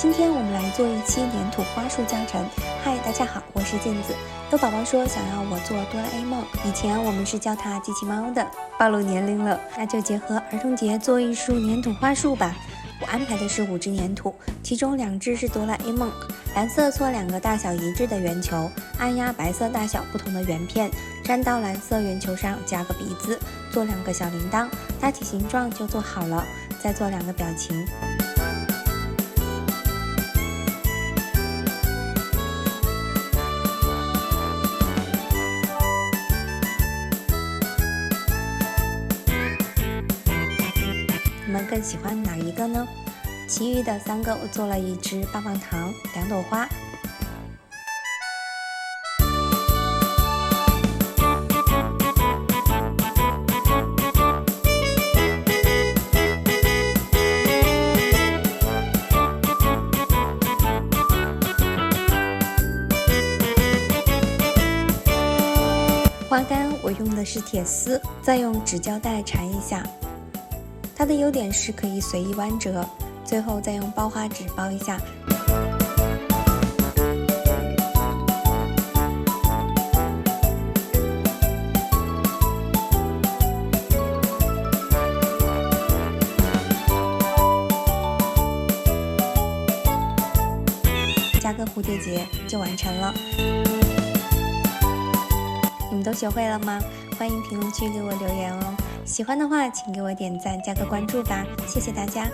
今天我们来做一期粘土花束教程。嗨，大家好，我是镜子。有宝宝说想要我做哆啦 A 梦，以前我们是叫它机器猫的，暴露年龄了，那就结合儿童节做一束粘土花束吧。我安排的是5支粘土，其中2支是哆啦 A 梦。蓝色搓2个大小一致的圆球，按压白色大小不同的圆片，粘到蓝色圆球上，加个鼻子，做2个小铃铛，大体形状就做好了。再做2个表情。你们更喜欢哪一个呢？其余的3个我做了1支棒棒糖、2朵花。花杆我用的是铁丝，再用纸胶带缠一下。它的优点是可以随意弯折，最后再用包花纸包一下。加个蝴蝶结就完成了。你们都学会了吗？欢迎评论区给我留言哦。喜欢的话请给我点赞加个关注吧，谢谢大家。